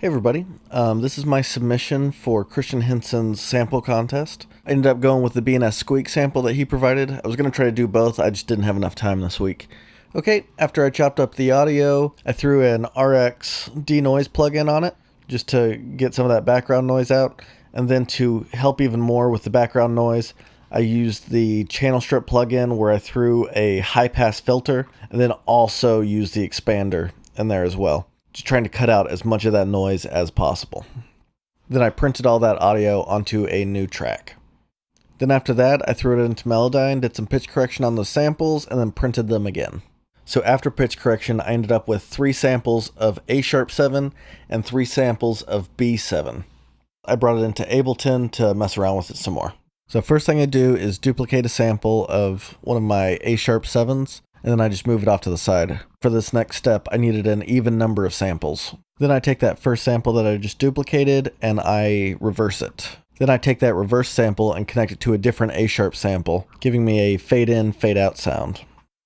Hey everybody, this is my submission for Christian Henson's sample contest. I ended up going with the B&S Squeak sample that he provided. I was going to try to do both, I just didn't have enough time this week. Okay, after I chopped up the audio, I threw an RX denoise plugin on it, just to get some of that background noise out. And then to help even more with the background noise, I used the channel strip plugin where I threw a high pass filter, and then also used the expander in there as well. Just trying to cut out as much of that noise as possible. Then I printed all that audio onto a new track. Then after that, I threw it into Melodyne, did some pitch correction on those samples, and then printed them again. So after pitch correction, I ended up with 3 samples of A#7 and 3 samples of B7. I brought it into Ableton to mess around with it some more. So first thing I do is duplicate a sample of one of my A#7s, and then I just move it off to the side. For this next step, I needed an even number of samples. Then I take that first sample that I just duplicated and I reverse it. Then I take that reverse sample and connect it to a different A# sample, giving me a fade in, fade out sound.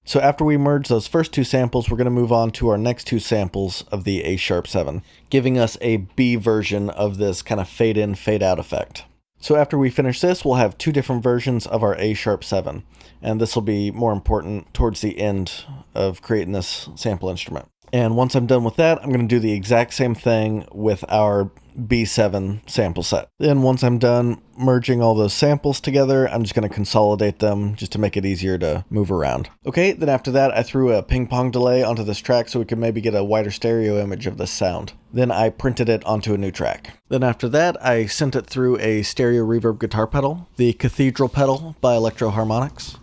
So after we merge those first 2 samples, we're going to move on to our next 2 samples of the A#7, giving us a B version of this kind of fade in, fade out effect. So after we finish this, we'll have 2 different versions of our A#7, and this will be more important towards the end of creating this sample instrument. And once I'm done with that, I'm going to do the exact same thing with our B7 sample set. Then once I'm done merging all those samples together, I'm just going to consolidate them just to make it easier to move around. Okay, then after that, I threw a ping pong delay onto this track so we could maybe get a wider stereo image of this sound. Then I printed it onto a new track. Then after that, I sent it through a stereo reverb guitar pedal, the Cathedral pedal by Electro Harmonics.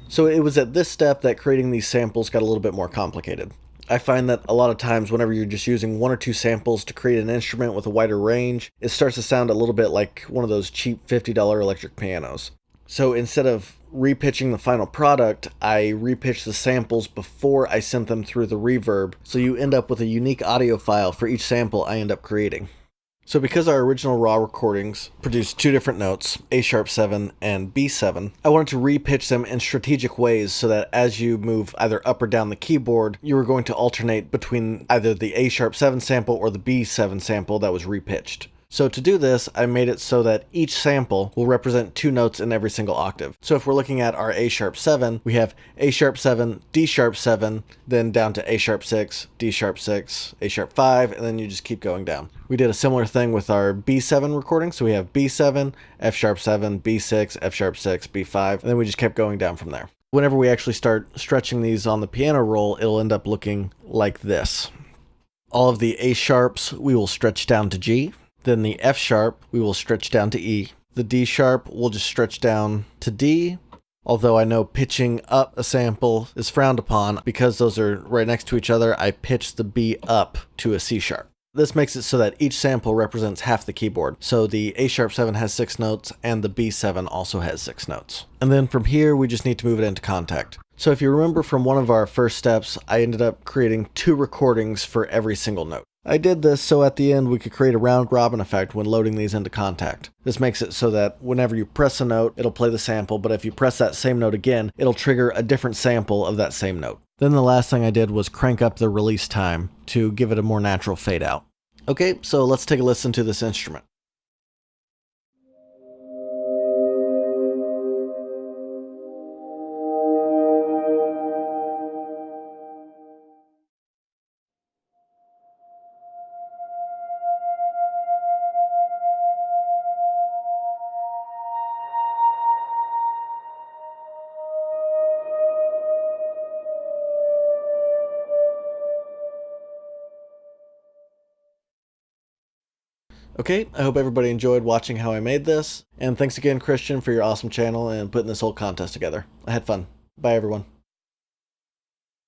So it was at this step that creating these samples got a little bit more complicated. I find that a lot of times whenever you're just using 1 or 2 samples to create an instrument with a wider range, it starts to sound a little bit like one of those cheap $50 electric pianos. So instead of repitching the final product, I repitched the samples before I sent them through the reverb, so you end up with a unique audio file for each sample I end up creating. So because our original raw recordings produced 2 different notes, A#7 and B7, I wanted to repitch them in strategic ways so that as you move either up or down the keyboard, you were going to alternate between either the A#7 sample or the B7 sample that was repitched. So to do this, I made it so that each sample will represent 2 notes in every single octave. So if we're looking at our A#7, we have A#7, D#7, then down to A#6, D#6, A#5, and then you just keep going down. We did a similar thing with our B7 recording, so we have B7, F#7, B6, F#6, B5, and then we just kept going down from there. Whenever we actually start stretching these on the piano roll, it'll end up looking like this. All of the A sharps we will stretch down to G. Then the F sharp, we will stretch down to E. The D sharp will just stretch down to D, although I know pitching up a sample is frowned upon. Because those are right next to each other, I pitch the B up to a C sharp. This makes it so that each sample represents half the keyboard. So the A#7 has 6 notes, and the B7 also has 6 notes. And then from here, we just need to move it into Kontakt. So if you remember from one of our first steps, I ended up creating 2 recordings for every single note. I did this so at the end we could create a round-robin effect when loading these into Kontakt. This makes it so that whenever you press a note, it'll play the sample, but if you press that same note again, it'll trigger a different sample of that same note. Then the last thing I did was crank up the release time to give it a more natural fade out. Okay, so let's take a listen to this instrument. Okay, I hope everybody enjoyed watching how I made this, and thanks again Christian for your awesome channel and putting this whole contest together. I had fun. Bye everyone.